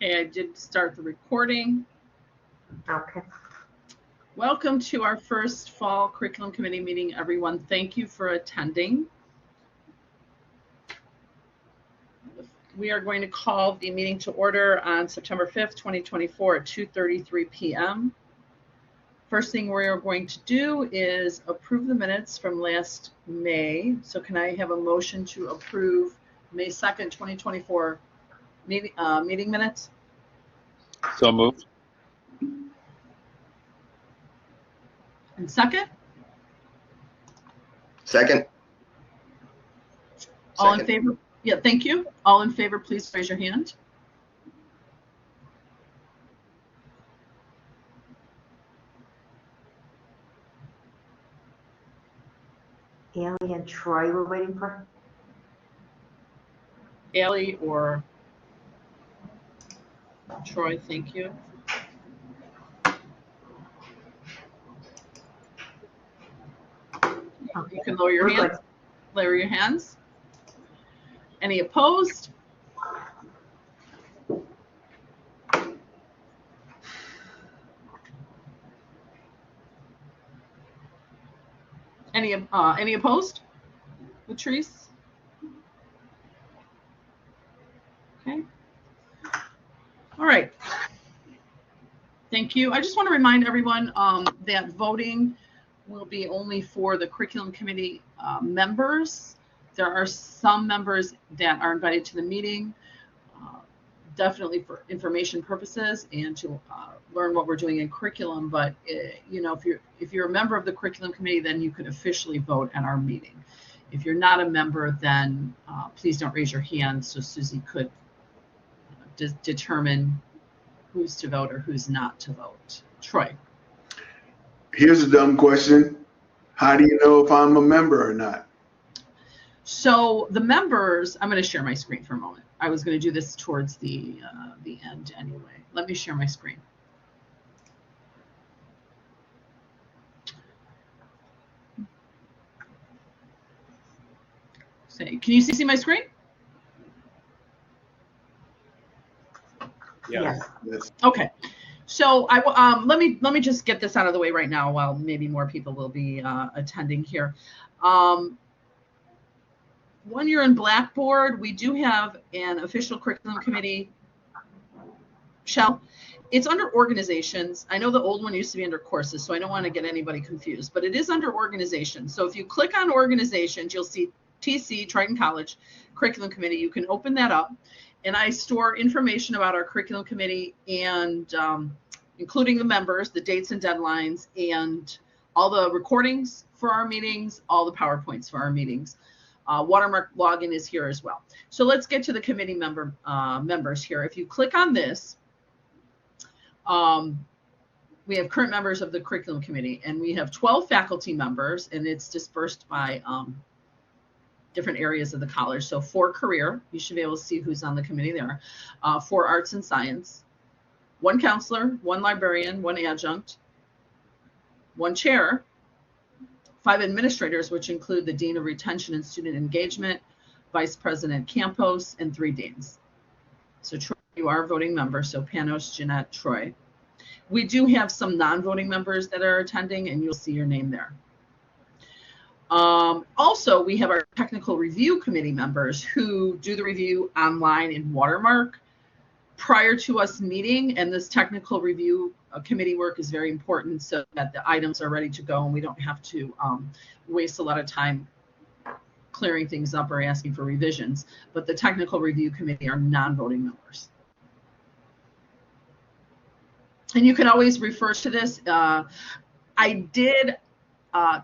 Okay, I did start the recording. Okay. Welcome to our first fall curriculum committee meeting, everyone. Thank you for attending. We are going to call the meeting to order on September 5th, 2024 at 2:33 p.m. First thing we are going to do is approve the minutes from last May. So can I have a motion to approve May 2nd, 2024 meeting minutes? So moved. And second? Second. All in favor? Yeah, thank you. All in favor, please raise your hand. Allie and Troy we're waiting for. Allie or Troy, thank you. Okay. You can lower your We're hands. good. Lower your hands. Any opposed? Any opposed? Latrice? Okay. All right. Thank you. I just want to remind everyone that voting will be only for the curriculum committee members. There are some members that are invited to the meeting, definitely for information purposes and to learn what we're doing in curriculum. But you know, if you're a member of the curriculum committee, then you could officially vote at our meeting. If you're not a member, then please don't raise your hand so Susie could determine who's to vote or who's not to vote. Troy. Here's a dumb question. How do you know if I'm a member or not? So the members, I'm going to share my screen for a moment. I was going to do this towards the end anyway. Let me share my screen. Say, can you see my screen? Yes. Yes. Okay. So let me just get this out of the way right now while maybe more people will be attending here. When you're in Blackboard, we do have an official curriculum committee shell. It's under organizations. I know the old one used to be under courses, so I don't want to get anybody confused, but it is under organizations. So if you click on organizations, you'll see TC, Triton College Curriculum Committee. You can open that up, and I store information about our curriculum committee and including the members, the dates and deadlines, and all the recordings for our meetings, all the PowerPoints for our meetings. Watermark login is here as well. So let's get to the committee members here. If you click on this, we have current members of the curriculum committee, and we have 12 faculty members, and it's dispersed by different areas of the college. So 4 career, you should be able to see who's on the committee there. 4 arts and science, 1 counselor, 1 librarian, 1 adjunct, 1 chair, 5 administrators, which include the Dean of Retention and Student Engagement, Vice President Campos, and 3 deans. So Troy, you are a voting member, so Panos, Jeanette, Troy. We do have some non-voting members that are attending, and you'll see your name there. Also, we have our technical review committee members who do the review online in Watermark prior to us meeting, and this technical review committee work is very important so that the items are ready to go and we don't have to waste a lot of time clearing things up or asking for revisions. But the technical review committee are non-voting members. And you can always refer to this. I did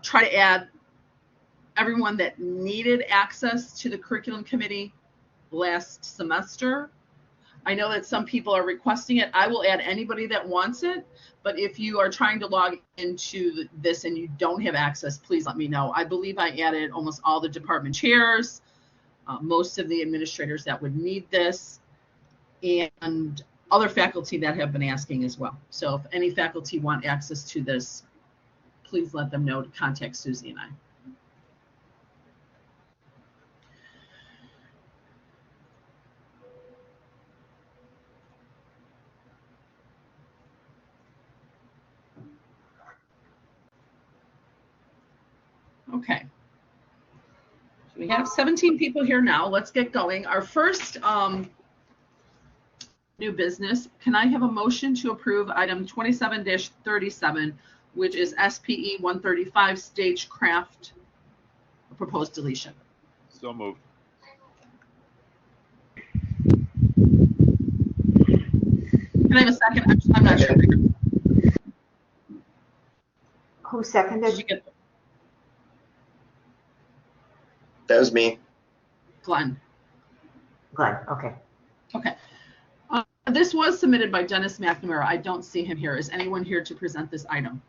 try to add everyone that needed access to the curriculum committee last semester. I know that some people are requesting it. I will add anybody that wants it, but if you are trying to log into this and you don't have access, please let me know. I believe I added almost all the department chairs, most of the administrators that would need this, and other faculty that have been asking as well. So if any faculty want access to this, please let them know to contact Susie and I. Okay. We have 17 people here now. Let's get going. Our first new business. Can I have a motion to approve item 27-37, which is SPE 135 stagecraft proposed deletion? So moved. Can I have a second? I'm not sure. Who Did seconded? you get That was me. Glenn? Glenn, okay. Okay. This was submitted by Dennis McNamara. I don't see him here. Is anyone here to present this item?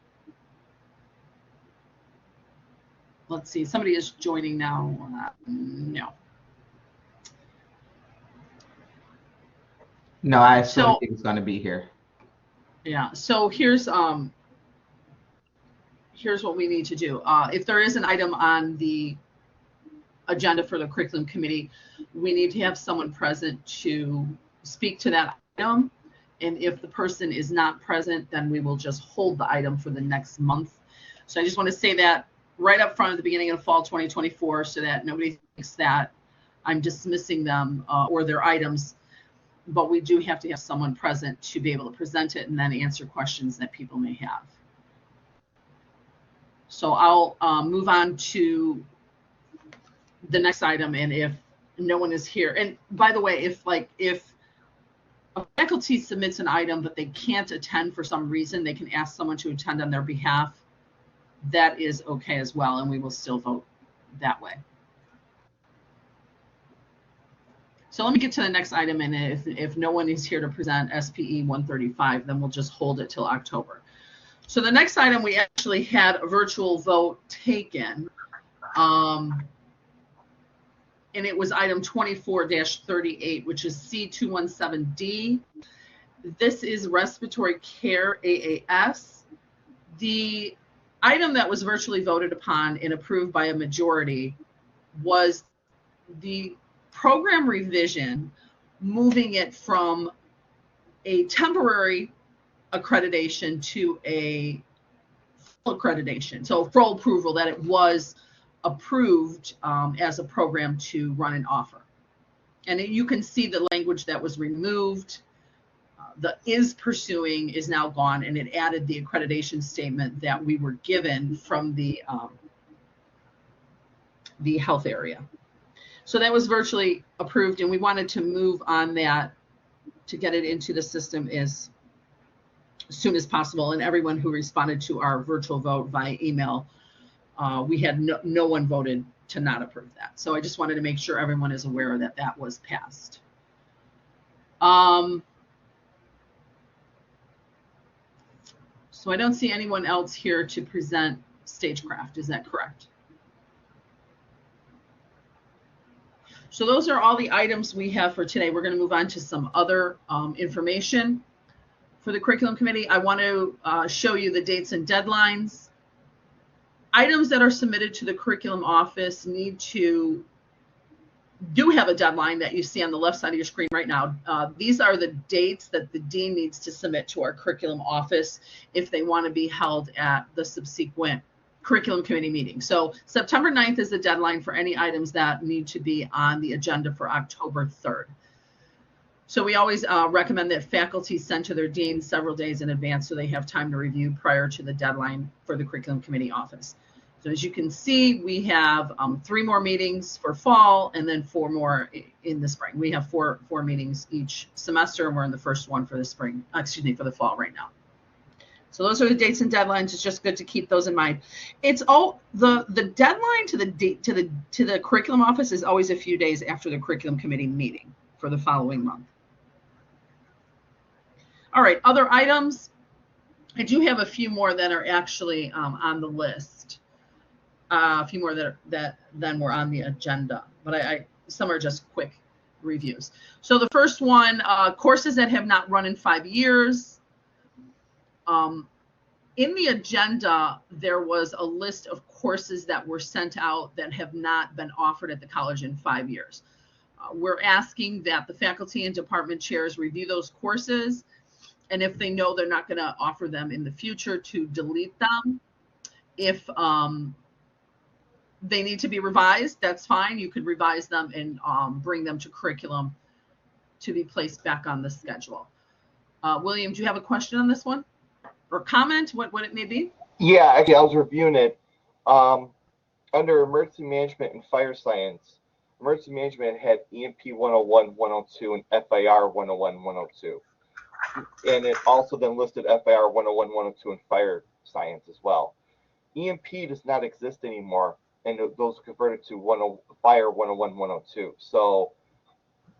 Let's see. Somebody is joining now. No. No, I still So- think it's going to be here. Yeah. So here's what we need to do. If there is an item on the agenda for the curriculum committee, we need to have someone present to speak to that item. And if the person is not present, then we will just hold the item for the next month. So I just want to say that right up front at the beginning of fall 2024, so that nobody thinks that I'm dismissing them or their items. But we do have to have someone present to be able to present it and then answer questions that people may have. So I'll move on to the next item, and if no one is here, and by the way, if a faculty submits an item but they can't attend for some reason, they can ask someone to attend on their behalf. That is okay as well, and we will still vote that way. So let me get to the next item, and if no one is here to present SPE 135, then we'll just hold it till October. So the next item, we actually had a virtual vote taken, and it was item 24-38, which is C217D. This is respiratory care AAS. The item that was virtually voted upon and approved by a majority was the program revision, moving it from a temporary accreditation to a full accreditation. So full approval that it was approved as a program to run and offer. And you can see the language that was removed. The is pursuing is now gone, and it added the accreditation statement that we were given from the health area. So that was virtually approved, and we wanted to move on that to get it into the system as soon as possible. And everyone who responded to our virtual vote via email, we had no one voted to not approve that. So I just wanted to make sure everyone is aware that that was passed. So I don't see anyone else here to present stagecraft. Is that correct? So those are all the items we have for today. We're going to move on to some other information for the curriculum committee. I want to show you the dates and deadlines. Items that are submitted to the curriculum office do have a deadline that you see on the left side of your screen right now. These are the dates that the dean needs to submit to our curriculum office if they want to be held at the subsequent curriculum committee meeting. So September 9th is the deadline for any items that need to be on the agenda for October 3rd. So we always recommend that faculty send to their dean several days in advance so they have time to review prior to the deadline for the curriculum committee office. So as you can see, we have 3 more meetings for fall and then 4 more in the spring. We have four meetings each semester, and we're in the first one for the spring, for the fall right now. So those are the dates and deadlines. It's just good to keep those in mind. It's all the deadline to the curriculum office is always a few days after the curriculum committee meeting for the following month. All right, other items. I do have a few more that are actually on the list. A few more that then were on the agenda, but some are just quick reviews. So the first one, courses that have not run in 5 years. In the agenda, there was a list of courses that were sent out that have not been offered at the college in 5 years. We're asking that the faculty and department chairs review those courses, and if they know they're not going to offer them in the future, to delete them. If they need to be revised, that's fine. You could revise them and bring them to curriculum to be placed back on the schedule. William, do you have a question on this one or comment, what it may be? Yeah, actually, I was reviewing it. Under emergency management and fire science, emergency management had EMP 101, 102, and FIR 101, 102. And it also then listed FIR 101, 102, and fire science as well. EMP does not exist anymore, and those are converted to fire 101, 102. So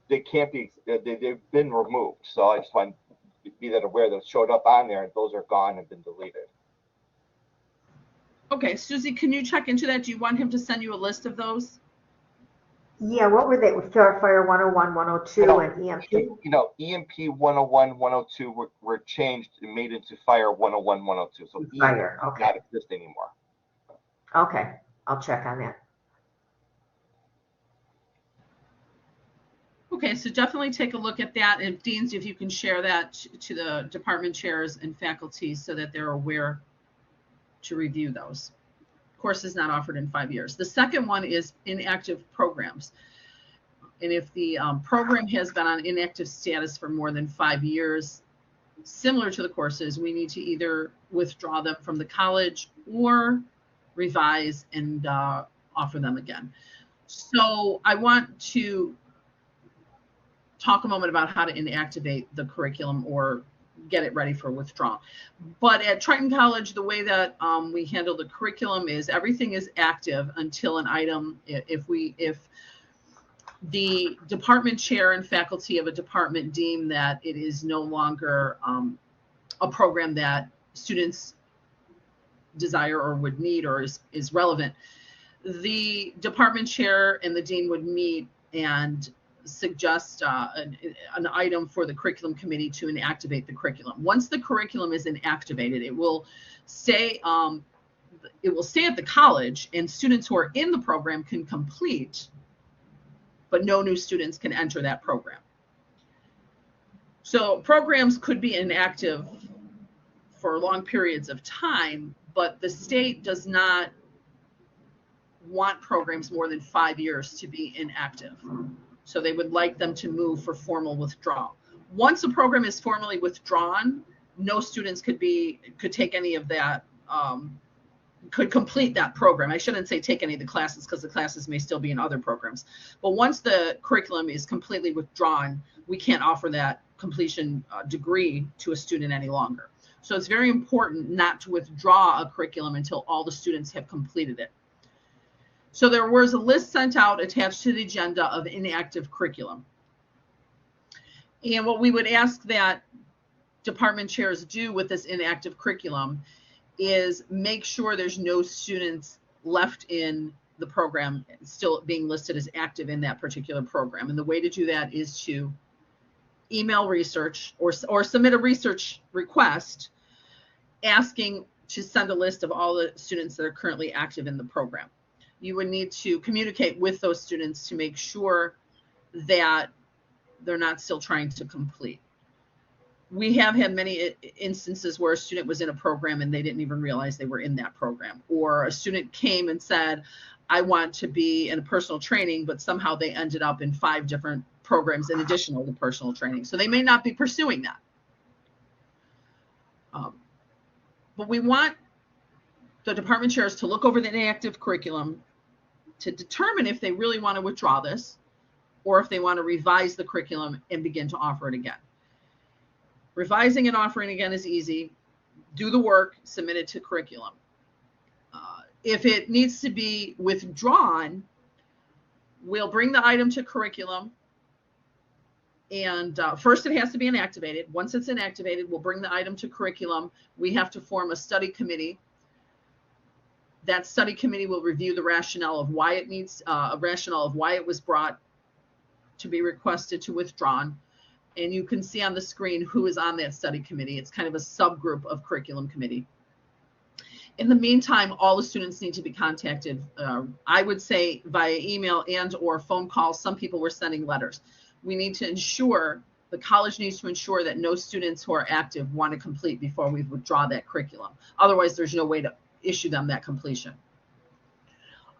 they can't be, they've been removed. So I just want to be that aware those showed up on there, and those are gone and been deleted. Okay, Susie, can you check into that? Do you want him to send you a list of those? Yeah, what were they? Fire 101, 102, and EMP? EMP 101, 102 were changed and made into fire 101, 102. So Fire, EMP okay. does not exist anymore. Okay, I'll check on that. Okay, so definitely take a look at that. And deans, if you can share that to the department chairs and faculty so that they're aware to review those. Courses not offered in 5 years. The second one is inactive programs. And if the program has been on inactive status for more than 5 years, similar to the courses, we need to either withdraw them from the college or revise and offer them again. So I want to talk a moment about how to inactivate the curriculum or get it ready for withdrawal. But at Triton College, the way that we handle the curriculum is everything is active until an item, if the department chair and faculty of a department deem that it is no longer a program that students desire or would need or is relevant, the department chair and the dean would meet and suggest an item for the curriculum committee to inactivate the curriculum. Once the curriculum is inactivated, it will stay at the college, and students who are in the program can complete, but no new students can enter that program. So programs could be inactive for long periods of time, but the state does not want programs more than 5 years to be inactive. So they would like them to move for formal withdrawal. Once a program is formally withdrawn, no students could take any of that, could complete that program. I shouldn't say take any of the classes because the classes may still be in other programs. But once the curriculum is completely withdrawn, we can't offer that completion degree to a student any longer. So it's very important not to withdraw a curriculum until all the students have completed it. So there was a list sent out attached to the agenda of inactive curriculum. And what we would ask that department chairs do with this inactive curriculum is make sure there's no students left in the program still being listed as active in that particular program. And the way to do that is to email research or submit a research request asking to send a list of all the students that are currently active in the program. You would need to communicate with those students to make sure that they're not still trying to complete. We have had many instances where a student was in a program and they didn't even realize they were in that program. Or a student came and said, I want to be in a personal training, but somehow they ended up in 5 different programs in addition to personal training. So they may not be pursuing that. But we want the department chairs to look over the inactive curriculum to determine if they really want to withdraw this or if they want to revise the curriculum and begin to offer it again. Revising and offering again is easy. Do the work, submit it to curriculum. If it needs to be withdrawn, we'll bring the item to curriculum. And first it has to be inactivated. Once it's inactivated, we'll bring the item to curriculum. We have to form a study committee. That study committee will review the rationale of why it needs, a rationale of why it was brought to be requested to withdrawn. And you can see on the screen who is on that study committee. It's kind of a subgroup of curriculum committee. In the meantime, all the students need to be contacted. I would say via email and or phone calls. Some people were sending letters. We need to ensure, the college needs to ensure that no students who are active want to complete before we withdraw that curriculum. Otherwise, there's no way to issue them that completion.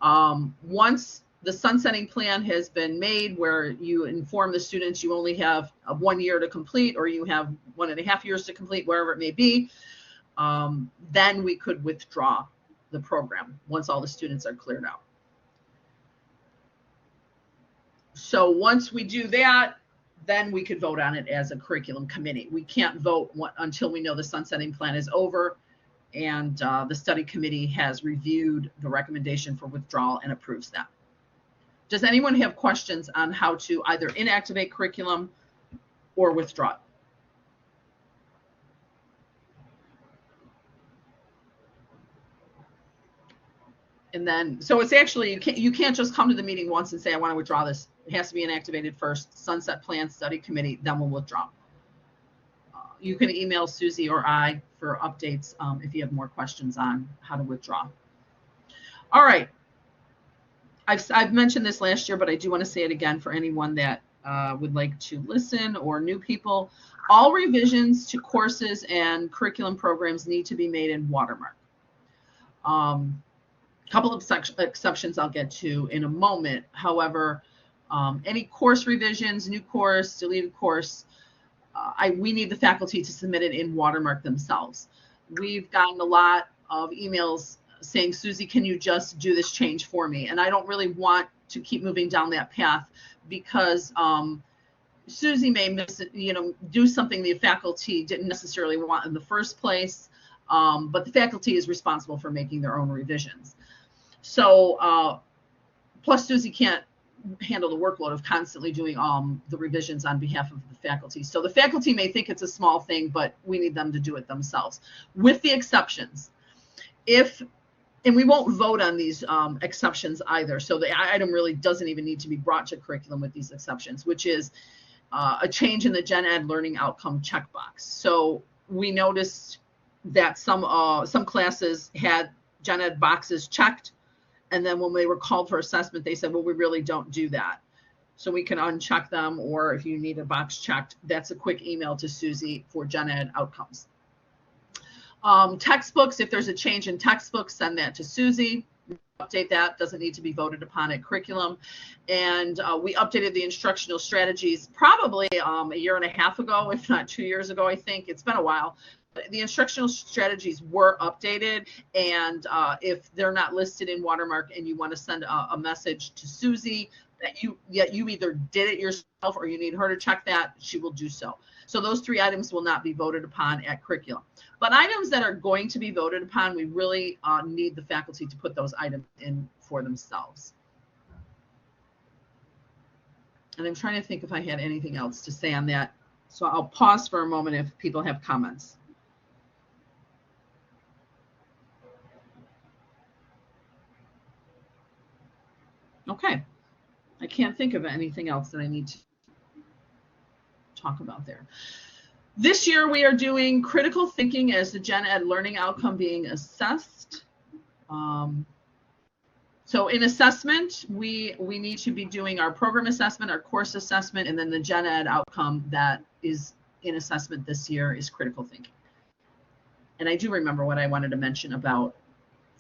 Once the sunsetting plan has been made, where you inform the students you only have 1 year to complete, or you have 1.5 years to complete, wherever it may be, then we could withdraw the program once all the students are cleared out. So once we do that, then we could vote on it as a curriculum committee. We can't vote until we know the sunsetting plan is over and the study committee has reviewed the recommendation for withdrawal and approves that. Does anyone have questions on how to either inactivate curriculum or withdraw it? And then, so it's actually, you can't just come to the meeting once and say, I want to withdraw this. It has to be inactivated first, sunset plan, study committee, then we'll withdraw. You can email Susie or I for updates if you have more questions on how to withdraw. All right. I've mentioned this last year, but I do want to say it again for anyone that would like to listen or new people. All revisions to courses and curriculum programs need to be made in Watermark. Couple of exceptions I'll get to in a moment. However, any course revisions, new course, deleted course, we need the faculty to submit it in Watermark themselves. We've gotten a lot of emails saying, Susie, can you just do this change for me? And I don't really want to keep moving down that path because Susie may do something the faculty didn't necessarily want in the first place, but the faculty is responsible for making their own revisions. So plus Susie can't handle the workload of constantly doing the revisions on behalf of the faculty. So the faculty may think it's a small thing, but we need them to do it themselves, with the exceptions. And we won't vote on these exceptions either. So the item really doesn't even need to be brought to curriculum with these exceptions, which is a change in the Gen Ed learning outcome checkbox. So we noticed that some classes had Gen Ed boxes checked. And then when they were called for assessment, they said, well, we really don't do that. So we can uncheck them, or if you need a box checked, that's a quick email to Susie for Gen Ed outcomes. Textbooks, if there's a change in textbooks, send that to Susie. Update that, doesn't need to be voted upon at curriculum. And we updated the instructional strategies probably a 1.5 years ago, if not 2 years ago, I think. It's been a while. The instructional strategies were updated, and if they're not listed in Watermark and you want to send a message to Susie that you either did it yourself or you need her to check that, she will do so. So those 3 items will not be voted upon at curriculum. But items that are going to be voted upon, we really need the faculty to put those items in for themselves. And I'm trying to think if I had anything else to say on that. So I'll pause for a moment if people have comments. Okay, I can't think of anything else that I need to talk about there. This year we are doing critical thinking as the Gen Ed learning outcome being assessed. So in assessment, we need to be doing our program assessment, our course assessment, and then the Gen Ed outcome that is in assessment this year is critical thinking. And I do remember what I wanted to mention about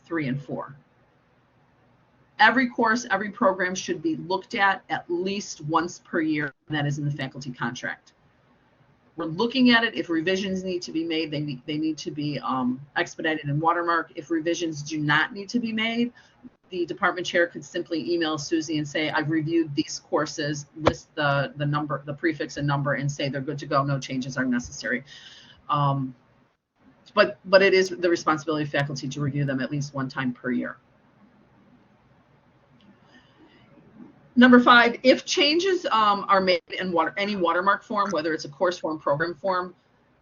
3 and 4. Every course, every program should be looked at least once per year. And that is in the faculty contract. We're looking at it. If revisions need to be made, they need to be expedited in Watermark. If revisions do not need to be made, the department chair could simply email Susie and say, I've reviewed these courses, list the number, the prefix and number, and say they're good to go. No changes are necessary. But it is the responsibility of faculty to review them at least 1 time per year. Number 5, if changes are made in any Watermark form, whether it's a course form, program form,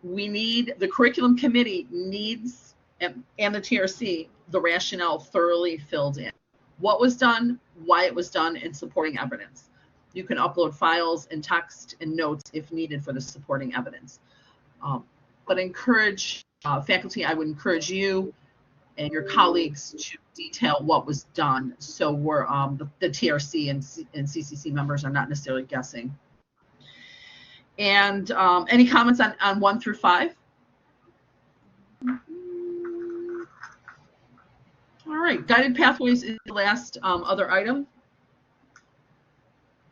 the curriculum committee needs, and the TRC, the rationale thoroughly filled in. What was done, why it was done, and supporting evidence. You can upload files and text and notes if needed for the supporting evidence. But encourage faculty, I would encourage you and your colleagues to detail what was done, so we're the TRC and CCC members are not necessarily guessing. And any comments on 1 through 5? All right, guided pathways is the last other item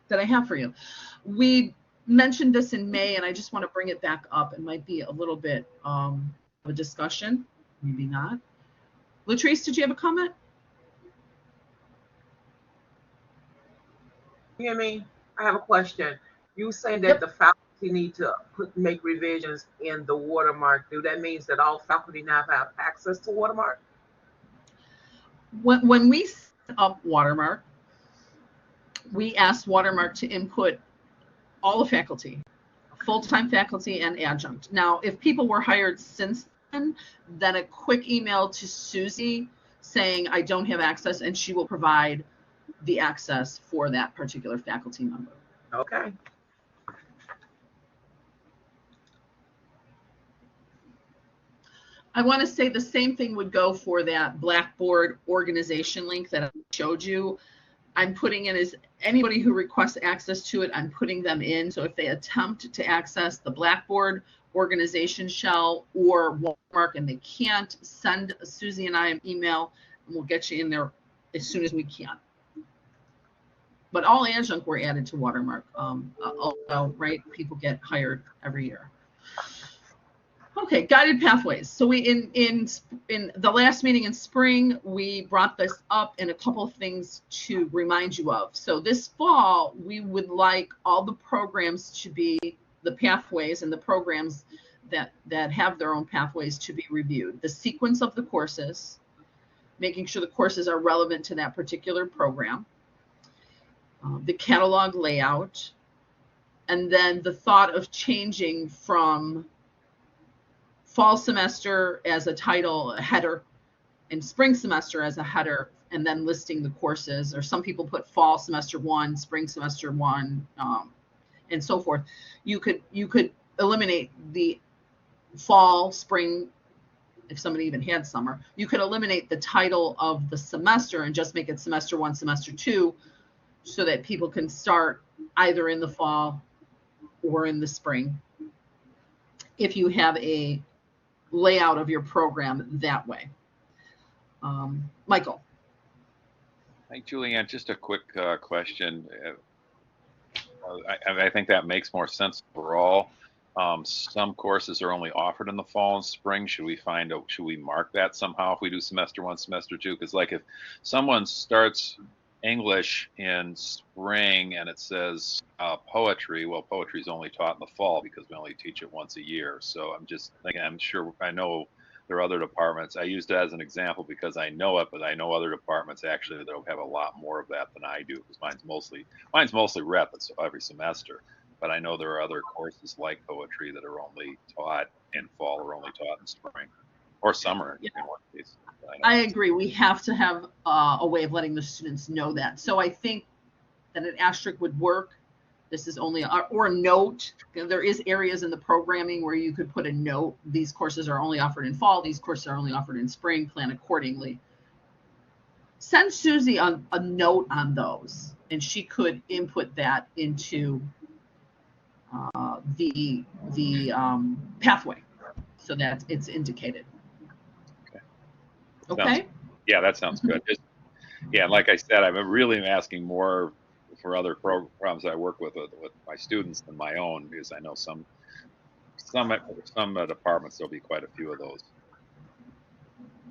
that I have for you. We mentioned this in May, and I just want to bring it back up. It might be a little bit of a discussion, maybe not. Latrice, did you have a comment? Hear me? I have a question. You say that Yep. the faculty need to make revisions in the watermark. Do that means that all faculty now have access to watermark? When we set up Watermark, we asked Watermark to input all the faculty, full-time faculty and adjunct. Now, if people were hired since then a quick email to Susie saying I don't have access, and she will provide the access for that particular faculty member. Okay. I want to say the same thing would go for that Blackboard organization link that I showed you. I'm putting in as anybody who requests access to it, I'm putting them in. So if they attempt to access the Blackboard organization shell or Watermark and they can't, send Susie and I an email and we'll get you in there as soon as we can. But all adjunct were added to Watermark. Right? People get hired every year. Okay, guided pathways. So we in the last meeting in spring, we brought this up and a couple of things to remind you of. So this fall, we would like all the programs to be the pathways and the programs that have their own pathways to be reviewed. The sequence of the courses, making sure the courses are relevant to that particular program, the catalog layout, and then the thought of changing from fall semester as a title, a header, and spring semester as a header, and then listing the courses. Or some people put fall semester 1, spring semester 1, and so forth. You could eliminate the fall, spring, if somebody even had summer. You could eliminate the title of the semester and just make it semester 1, semester 2, so that people can start either in the fall or in the spring, if you have a layout of your program that way. Michael. Hey, Julianne, just a quick question. I think that makes more sense overall. Some courses are only offered in the fall and spring. Should we mark that somehow if we do semester 1, semester 2? Because like if someone starts English in spring and it says poetry, well, poetry is only taught in the fall because we only teach it once a year. So I'm just thinking, I know there are other departments. I used it as an example because I know it, but I know other departments actually that have a lot more of that than I do, because mine's mostly rep. It's every semester. But I know there are other courses like poetry that are only taught in fall or only taught in spring or summer in one case. I agree. We have to have a way of letting the students know that. So I think that an asterisk would work. This is only, or a note. There is areas in the programming where you could put a note. These courses are only offered in fall. These courses are only offered in spring. Plan accordingly. Send Susie a note on those, and she could input that into the pathway so that it's indicated. Okay. Yeah, that sounds good. Like I said, I'm really asking more for other programs I work with my students than my own, because I know some departments there'll be quite a few of those.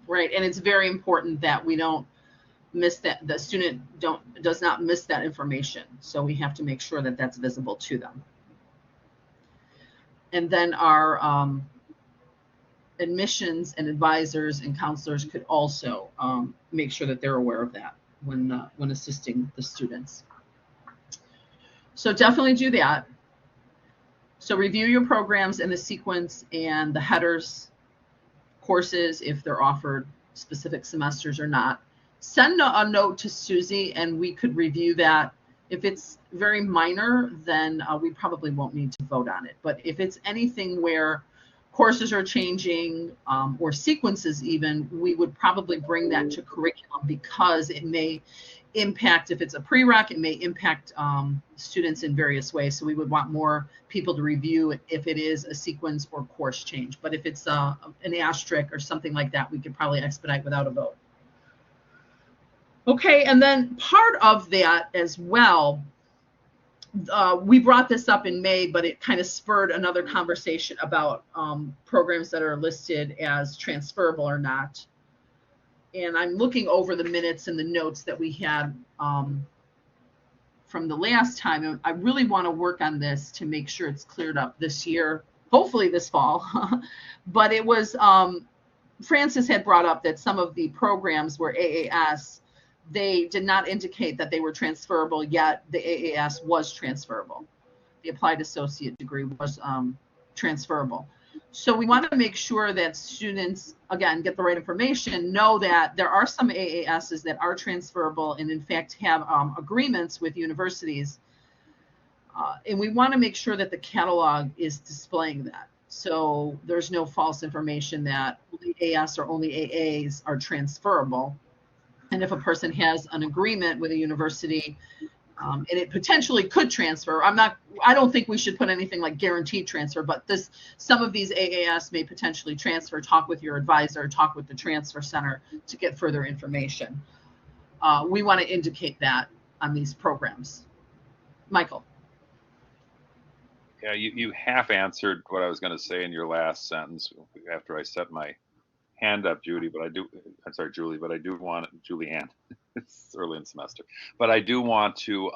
Right, and it's very important that we don't miss that. The student does not miss that information, so we have to make sure that that's visible to them. And then our admissions and advisors and counselors could also make sure that they're aware of that when assisting the students. So definitely do that. So review your programs in the sequence and the headers, courses, if they're offered specific semesters or not. Send a note to Susie and we could review that. If it's very minor, then we probably won't need to vote on it. But if it's anything where courses are changing or sequences even, we would probably bring that to curriculum, because it may impact, if it's a prereq, it may impact students in various ways. So we would want more people to review it if it is a sequence or course change. But if it's an asterisk or something like that, we could probably expedite without a vote. Okay, and then part of that as well, we brought this up in May, but it kind of spurred another conversation about programs that are listed as transferable or not. And I'm looking over the minutes and the notes that we had from the last time. And I really want to work on this to make sure it's cleared up this year, hopefully this fall. But it was, Francis had brought up that some of the programs were AAS. They did not indicate that they were transferable, yet the AAS was transferable. The applied associate degree was transferable. So we want to make sure that students, again, get the right information, know that there are some AASs that are transferable and in fact have agreements with universities. And we want to make sure that the catalog is displaying that. So there's no false information that only AS or only AAs are transferable. And if a person has an agreement with a university, and it potentially could transfer. I don't think we should put anything like guaranteed transfer, but some of these AAS may potentially transfer. Talk with your advisor, talk with the transfer center to get further information. We want to indicate that on these programs. Michael. Yeah, you half answered what I was going to say in your last sentence after I set my hand up, Julie, but I do want, Julianne, it's early in the semester, but I do want to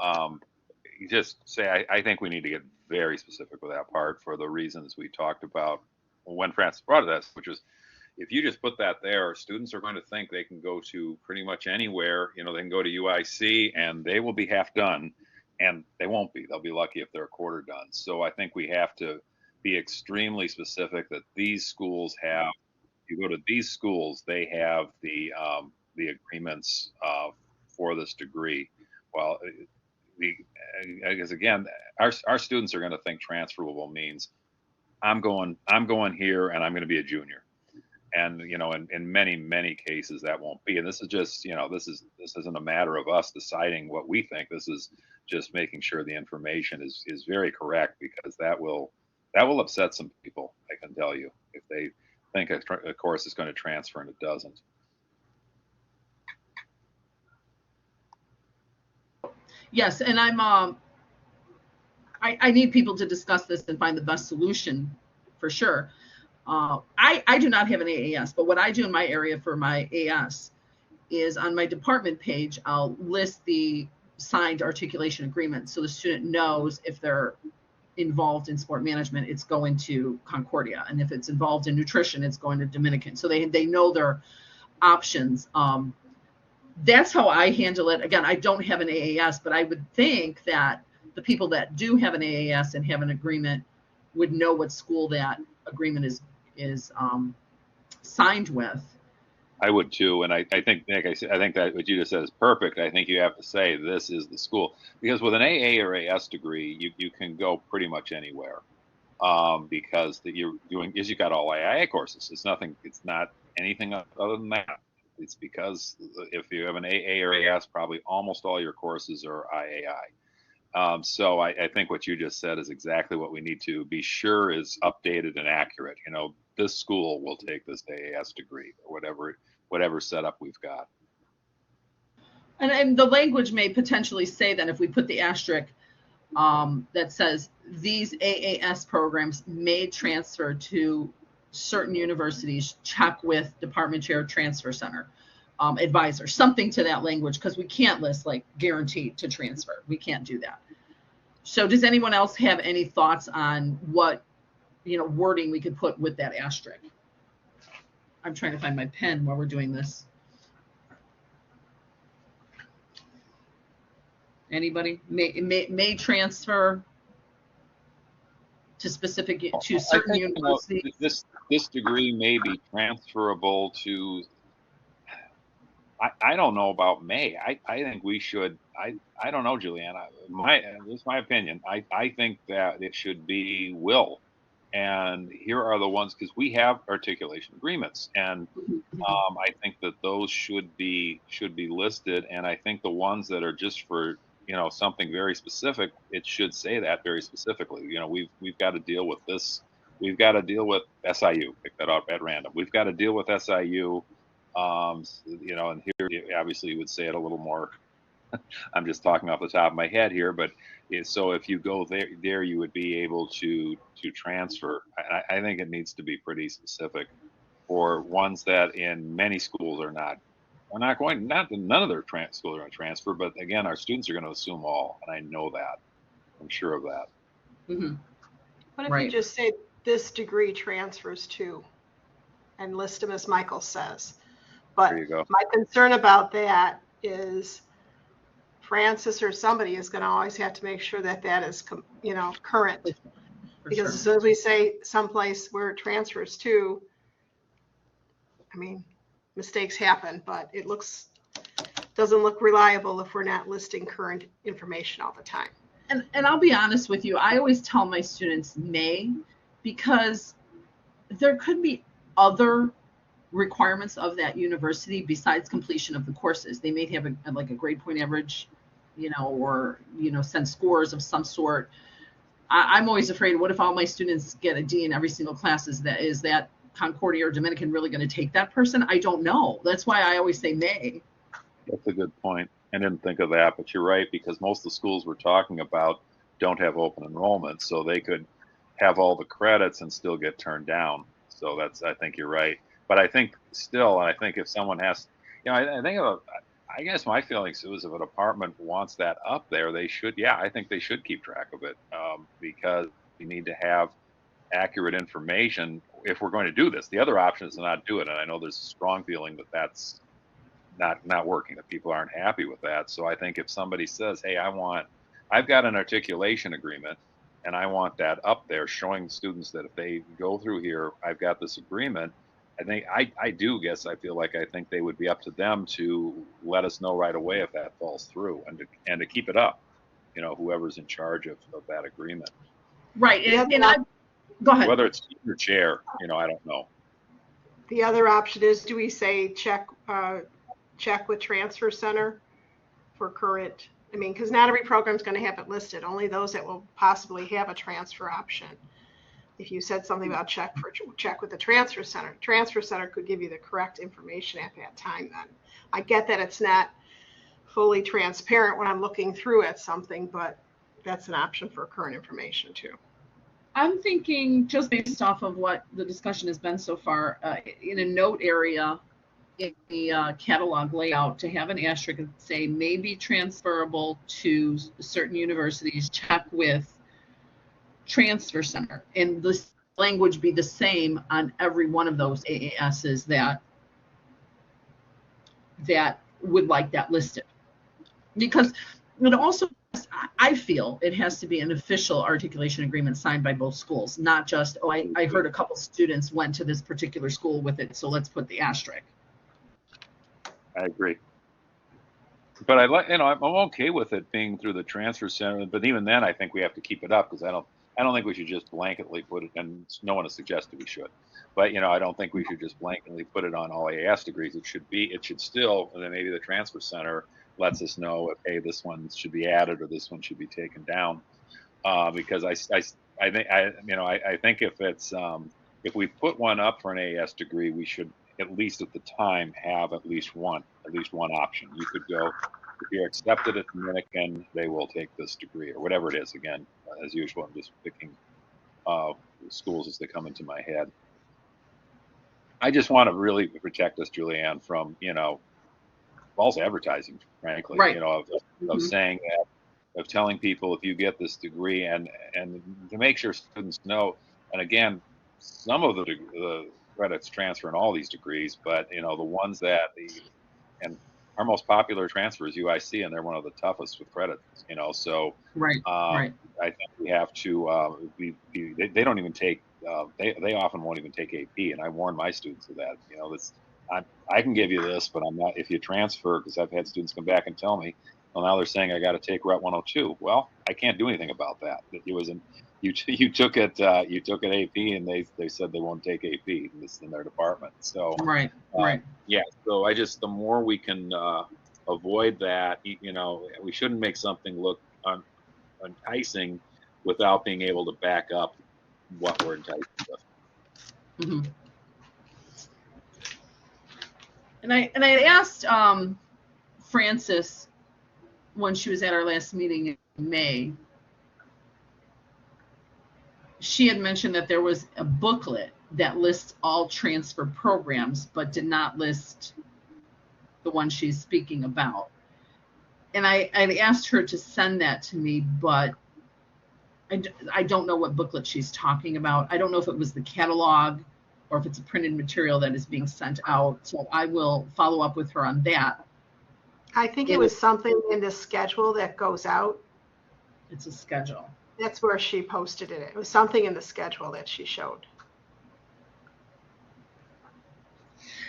just say I think we need to get very specific with that part for the reasons we talked about when Francis brought this, which is if you just put that there, students are going to think they can go to pretty much anywhere. They can go to UIC and they will be half done, and they won't be. They'll be lucky if they're a quarter done. So I think we have to be extremely specific that these schools have. You go to these schools, they have the agreements for this degree. Well, I guess again, our students are going to think transferable means I'm going here and I'm going to be a junior, and in many cases that won't be. And this is just this isn't a matter of us deciding what we think. This is just making sure the information is very correct, because that will upset some people. I can tell you, if they think a course is going to transfer and it doesn't. Yes, and I need people to discuss this and find the best solution for sure. I do not have an AAS, but what I do in my area for my AS is on my department page, I'll list the signed articulation agreement so the student knows if they're involved in sport management, it's going to Concordia, and if it's involved in nutrition, it's going to Dominican. So they know their options. That's how I handle it. Again, I don't have an AAS, but I would think that the people that do have an AAS and have an agreement would know what school that agreement is signed with. I would too, and I think, Nick, I think that what you just said is perfect. I think you have to say this is the school, because with an AA or AS degree, you can go pretty much anywhere, because you're doing is you got all IIA courses. It's not anything other than that. It's because if you have an AA or AS, probably almost all your courses are IAI. So I think what you just said is exactly what we need to be sure is updated and accurate. This school will take this AAS degree, or whatever setup we've got. And the language may potentially say that if we put the asterisk that says these AAS programs may transfer to certain universities, check with department chair, transfer center, advisor, something to that language, because we can't list like guaranteed to transfer. We can't do that. So does anyone else have any thoughts on what wording we could put with that asterisk? I'm trying to find my pen while we're doing this. Anybody may transfer to certain universities. This degree may be transferable to. I don't know about may. I think we should. I don't know, Juliana. This is my opinion. I think that it should be will. And here are the ones, because we have articulation agreements, and I think that those should be listed. And I think the ones that are just for something very specific, it should say that very specifically. We've got to deal with this. We've got to deal with SIU. Pick that up at random. We've got to deal with SIU You know, and here obviously you would say it a little more. I'm just talking off the top of my head here, but so if you go there you would be able to transfer. I think it needs to be pretty specific for ones that in many schools are not. We're not going. Not that none of their schools are going to transfer, but again, our students are going to assume all, and I know that. I'm sure of that. Mm-hmm. What if you Right. just say this degree transfers to and list them as Michael says? But There you go. my concern about that is Francis or somebody is going to always have to make sure that that is, current. For Because sure. as soon as we say someplace where it transfers to, I mean, mistakes happen, but it doesn't look reliable if we're not listing current information all the time. And I'll be honest with you, I always tell my students may, because there could be other requirements of that university besides completion of the courses. They may have a grade point average, or send scores of some sort. I'm always afraid, what if all my students get a D in every single class? Is that Concordia or Dominican really going to take that person? I don't know. That's why I always say may. That's a good point. I didn't think of that, but you're right, because most of the schools we're talking about don't have open enrollment, so they could have all the credits and still get turned down. So I think you're right. But I think still, I think if someone has, I guess my feelings is if a department wants that up there, they should, I think they should keep track of it, because you need to have accurate information if we're going to do this. The other option is to not do it, and I know there's a strong feeling that that's not working, that people aren't happy with that. So I think if somebody says, hey, I've got an articulation agreement and I want that up there showing students that if they go through here, I've got this agreement. I think I feel like I think they would be up to them to let us know right away if that falls through and to keep it up, whoever's in charge of that agreement. Right. Go ahead. Whether it's your chair, I don't know. The other option is, do we say check with transfer center for current? I mean, because not every program is going to have it listed, only those that will possibly have a transfer option. If you said something about check with the transfer center could give you the correct information at that time. Then I get that it's not fully transparent when I'm looking through at something, but that's an option for current information too. I'm thinking, just based off of what the discussion has been so far, in a note area in the catalog layout, to have an asterisk and say may be transferable to certain universities, check with transfer center, and the language be the same on every one of those AASs that would like that listed. Because it also, I feel it has to be an official articulation agreement signed by both schools, not just, I heard a couple students went to this particular school with it, so let's put the asterisk. I agree. But I'm okay with it being through the transfer center. But even then, I think we have to keep it up, because I don't think we should just blanketly put it, and no one has suggested we should. But I don't think we should just blanketly put it on all AS degrees. It should still, and then maybe the transfer center lets us know if, hey, this one should be added or this one should be taken down. Because I think if it's if we put one up for an AS degree, we should at least at the time have at least one option. You could go, if you're accepted at Dominican, they will take this degree or whatever it is. Again, as usual, I'm just picking schools as they come into my head. I just want to really protect us, Julianne, from false advertising, frankly. Right. Of saying that, of telling people if you get this degree, and to make sure students know. And again, some of the credits transfer in all these degrees, but the ones that and our most popular transfer is UIC, and they're one of the toughest with credits. So Right. Right. I think we have to. They don't even take. They often won't even take AP, and I warn my students of that. I can give you this, but I'm not. If you transfer, because I've had students come back and tell me, well, now they're saying I got to take Rep 102. Well, I can't do anything about that. It wasn't. You took it. You took it AP, and they said they won't take AP in their department. So Right. Yeah. So the more we can avoid that, we shouldn't make something look enticing without being able to back up what we're enticing with. Mm-hmm. And I asked Frances when she was at our last meeting in May. She had mentioned that there was a booklet that lists all transfer programs, but did not list the one she's speaking about. And I'd asked her to send that to me, but I don't know what booklet she's talking about. I don't know if it was the catalog or if it's a printed material that is being sent out. So I will follow up with her on that. I think it was something in the schedule that goes out. It's a schedule. That's where she posted it. It was something in the schedule that she showed.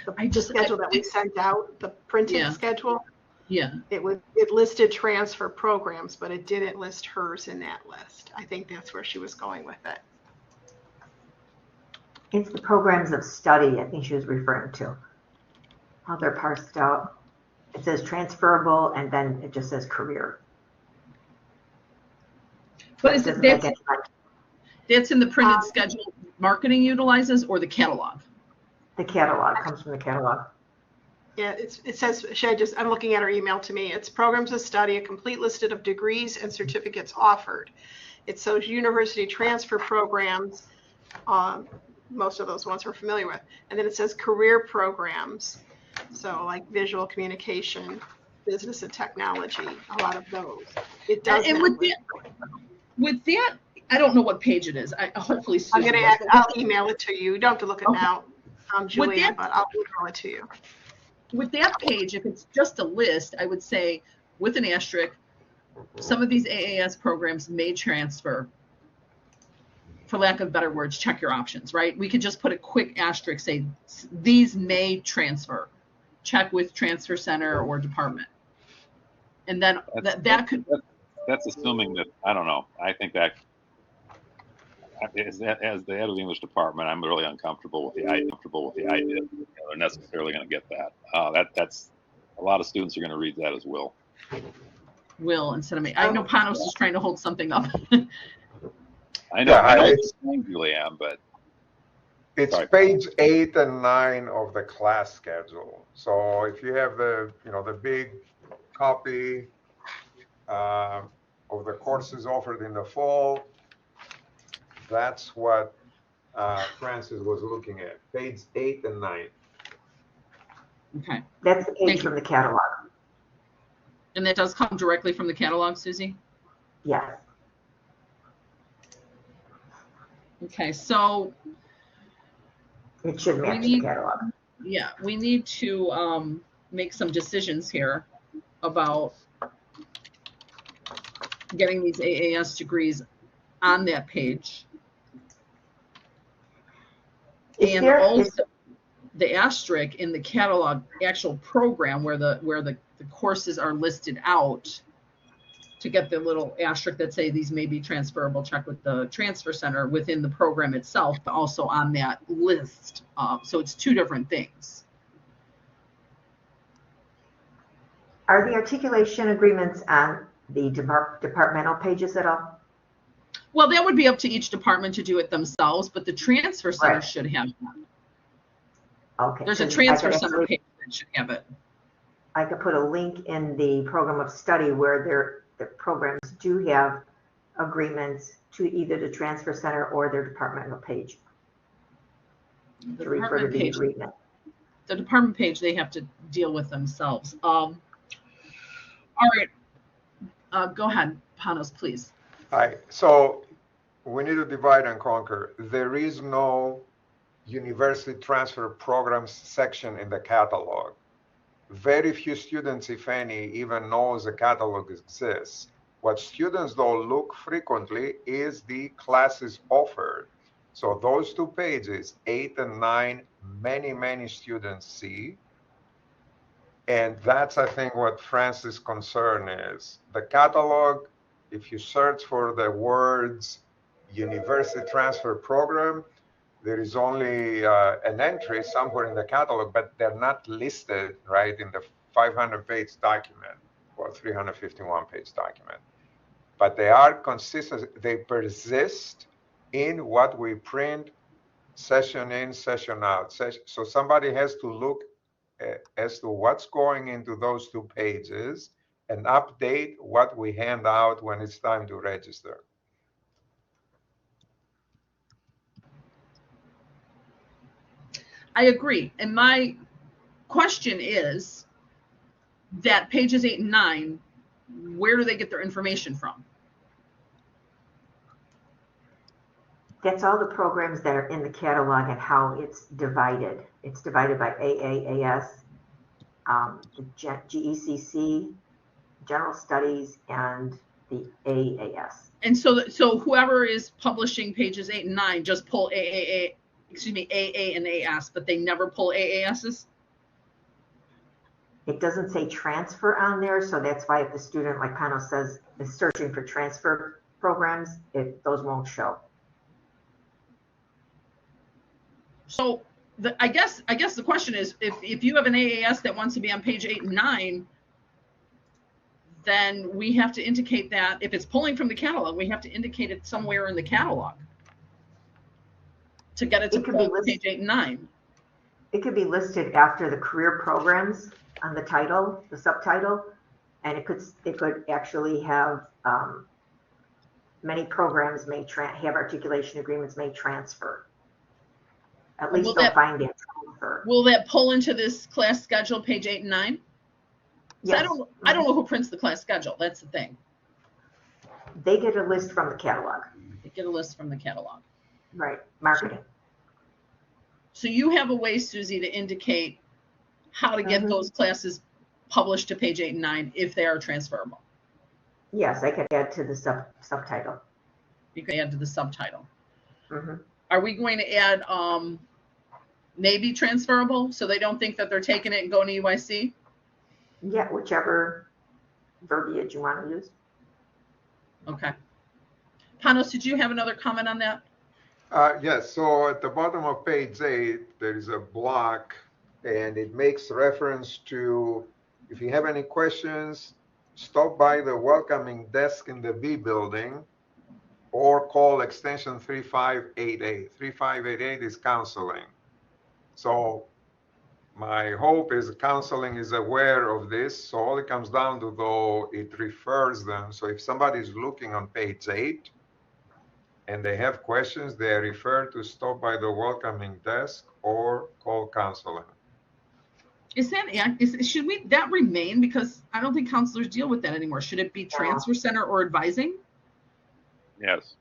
The schedule that we sent out, the printed schedule. Yeah. It listed transfer programs, but it didn't list hers in that list. I think that's where she was going with it. It's the programs of study I think she was referring to. How they're parsed out. It says transferable and then it just says career. But is that's in the printed schedule marketing utilizes or the catalog? The catalog comes from the catalog. Yeah, it says, I'm looking at her email to me. It's programs of study, a complete list of degrees and certificates offered. It shows university transfer programs. Most of those ones we're familiar with. And then it says career programs. So like visual communication, business and technology, a lot of those. It does. And with that, I don't know what page it is. Hopefully Susan I'll email it to you. You don't have to look it now, Julianne, but I'll email it to you. With that page, if it's just a list, I would say with an asterisk, some of these AAS programs may transfer. For lack of better words, check your options, right? We could just put a quick asterisk, say these may transfer. Check with transfer center or department. And then that's assuming that, I don't know. I think that as the head of the English department, I'm really uncomfortable with the idea that they're necessarily going to get that. That's a lot of students are going to read that as will. Will instead of me. I know Panos is trying to hold something up. I know it's Julianne, but it's page 8 and 9 of the class schedule. So if you have the big copy of the courses offered in the fall, that's what Frances was looking at, page 8 and 9. Okay. That's the page from the catalog. And that does come directly from the catalog, Susie? Yes. Okay, so it should match the catalog. Yeah, we need to make some decisions here about getting these AAS degrees on that page. And also the asterisk in the catalog actual program where the courses are listed out, to get the little asterisk that say these may be transferable, check with the transfer center within the program itself, but also on that list. So it's two different things. Are the articulation agreements on the departmental pages at all? Well, that would be up to each department to do it themselves, but the transfer center should have them. Okay. There's a transfer center page that should have it. I could put a link in the program of study where the programs do have agreements to either the transfer center or their departmental page to refer to the agreement. The department page they have to deal with themselves. All right, go ahead, Panos, please. Hi. So we need to divide and conquer. There is no university transfer programs section in the catalog. Very few students, if any, even knows the catalog exists. What students though look frequently is the classes offered. So those two pages, 8 and 9, many students see. And that's, I think, what Francis' concern is. The catalog, if you search for the words university transfer program, there is only an entry somewhere in the catalog, but they're not listed right in the 500-page document or 351-page document. But they are consistent. They persist in what we print, session in, session out. So somebody has to look as to what's going into those 2 pages and update what we hand out when it's time to register. I agree. And my question is that pages 8 and 9, where do they get their information from? That's all the programs that are in the catalog and how it's divided. It's divided by AAAS, the GECC, General Studies, and the AAS. And so whoever is publishing pages 8 and 9 just pull AA and AS, but they never pull AASs? It doesn't say transfer on there, so that's why if the student, like Pano says, is searching for transfer programs, those won't show. So I guess the question is, if you have an AAS that wants to be on page 8 and 9, then we have to indicate that if it's pulling from the catalog, we have to indicate it somewhere in the catalog to get it to pull page 8 and 9. It could be listed after the career programs on the title, the subtitle, and it could actually have many programs may have articulation agreements may transfer. At least they'll find it transfer. Will that pull into this class schedule, page 8 and 9? Yes. I don't know who prints the class schedule. That's the thing. They get a list from the catalog. They get a list from the catalog. Right, marketing. So you have a way, Susie, to indicate how to get those classes published to page 8 and 9 if they are transferable. Yes, I could add to the subtitle. You can add to the subtitle. Mm-hmm. Are we going to add maybe transferable so they don't think that they're taking it and going to UIC? Yeah, whichever verbiage you want to use. Okay. Panos, did you have another comment on that? Yes, so at the bottom of page 8, there is a block, and it makes reference to, if you have any questions, stop by the welcoming desk in the B building or call extension 3588. 3588 is counseling. So my hope is counseling is aware of this. So all it comes down to, though, it refers them. So if somebody is looking on page 8 and they have questions, they are referred to stop by the welcoming desk or call counseling. Is that should that remain? Because I don't think counselors deal with that anymore. Should it be transfer center or advising? Yes.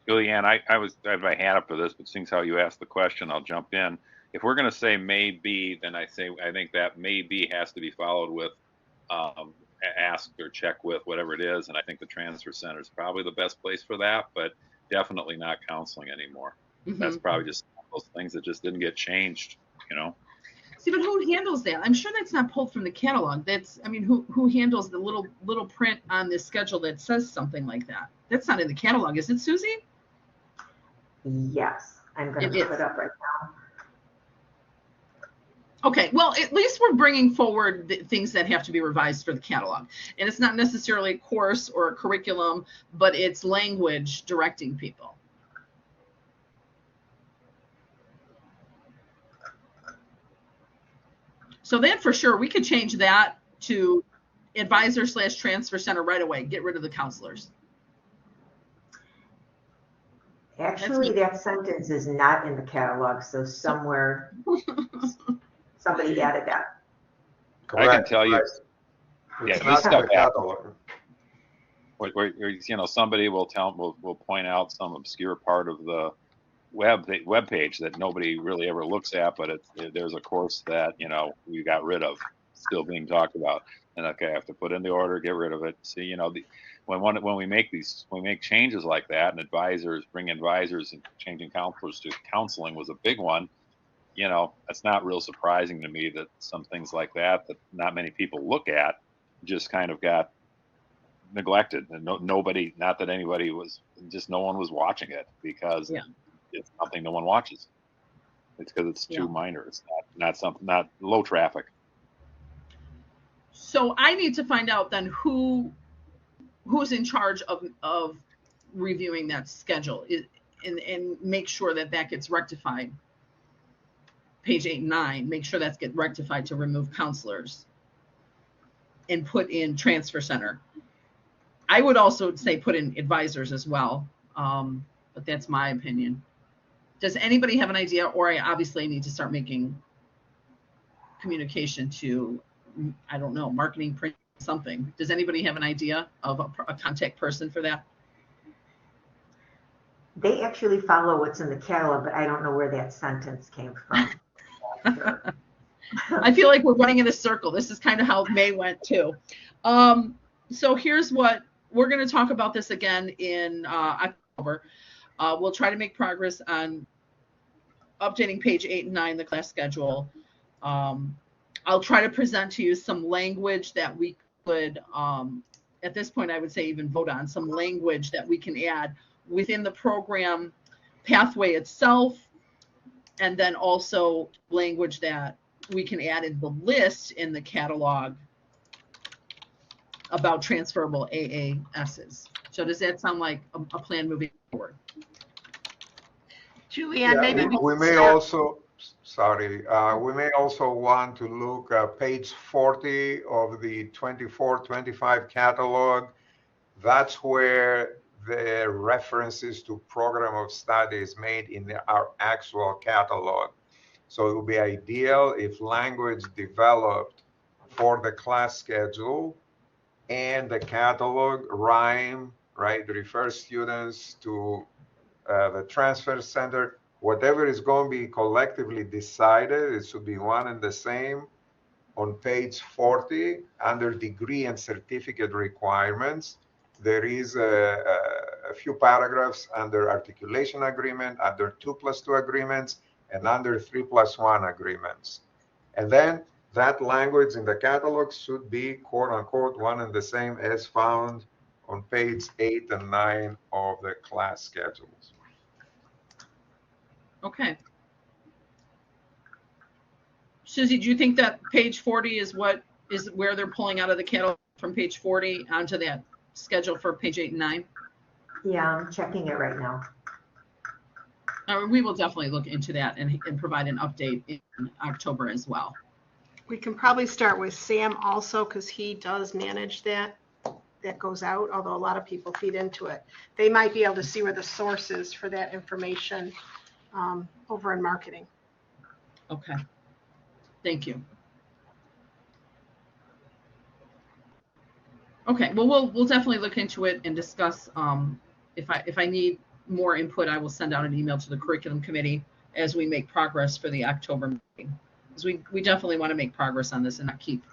Julianne, I had my hand up for this, but seeing how you asked the question, I'll jump in. If we're going to say may be, then I think that may be has to be followed with ask or check with, whatever it is. And I think the transfer center is probably the best place for that, but definitely not counseling anymore. Mm-hmm. That's probably just those things that just didn't get changed, you know? See, but who handles that? I'm sure that's not pulled from the catalog. Who handles the little print on this schedule that says something like that? That's not in the catalog, is it, Susie? Yes, I'm going to put it up right now. Okay, well, at least we're bringing forward the things that have to be revised for the catalog. And it's not necessarily a course or a curriculum, but it's language directing people. So then for sure, we could change that to advisor/transfer center right away. Get rid of the counselors. Actually, that sentence is not in the catalog, so somewhere somebody added that. Correct. I can tell you. It's not in the catalog. Where somebody will point out some obscure part of the web page that nobody really ever looks at, but there's a course that we got rid of, still being talked about, and okay, I have to put in the order, get rid of it. See, when we make changes like that, and bring advisors and changing counselors to counseling was a big one. It's not real surprising to me that some things like that not many people look at just kind of got neglected, and nobody, not that anybody was, just no one was watching it because it's something no one watches. It's because it's too minor. It's not low traffic. So I need to find out then who's in charge of reviewing that schedule and make sure that gets rectified. page 8 and 9, make sure that's get rectified to remove counselors and put in transfer center. I would also say put in advisors as well, but that's my opinion. Does anybody have an idea? Or I obviously need to start making communication to, I don't know, marketing, print, something. Does anybody have an idea of a contact person for that? They actually follow what's in the catalog, but I don't know where that sentence came from. I feel like we're running in a circle. This is kind of how May went too. So here's what we're going to talk about this again in October. We'll try to make progress on updating page 8 and 9, the class schedule. I'll try to present to you some language that we could, at this point, I would say even vote on, some language that we can add within the program pathway itself, and then also language that we can add in the list in the catalog about transferable AASs. So does that sound like a plan moving forward? Julianne, maybe we may also, we may also want to look at page 40 of the 24-25 catalog. That's where the references to program of study is made in our actual catalog. So it would be ideal if language developed for the class schedule and the catalog rhyme, right, refers students to the transfer center. Whatever is going to be collectively decided, it should be one and the same. On page 40, under degree and certificate requirements, there is a few paragraphs under articulation agreement, under 2+2 agreements, and under 3+1 agreements. And then that language in the catalog should be quote unquote one and the same as found on page 8 and 9 of the class schedules. Okay. Susie, do you think that page 40 is where they're pulling out of the catalog from page 40 onto that schedule for page 8 and 9? Yeah, I'm checking it right now. We will definitely look into that and provide an update in October as well. we can probably start with Sam also, because he does manage that goes out, although a lot of people feed into it. They might be able to see where the source is for that information over in marketing. Okay. Thank you. Okay, well, we'll definitely look into it and discuss. If I need more input, I will send out an email to the curriculum committee as we make progress for the October meeting. Because we definitely want to make progress on this and not keep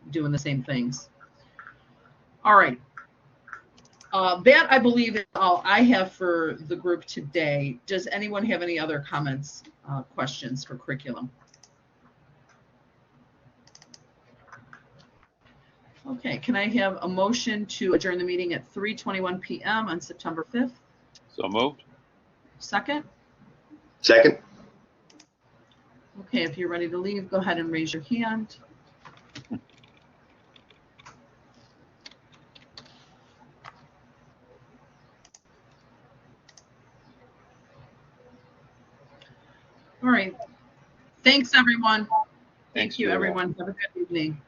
doing the same things. All right. That, I believe, is all I have for the group today. Does anyone have any other comments, questions for curriculum? Okay, can I have a motion to adjourn the meeting at 3:21 p.m. on September 5th? So moved. Second? Second. Okay, if you're ready to leave, go ahead and raise your hand. All right. Thanks, everyone. Thank you, everyone. Have a good evening.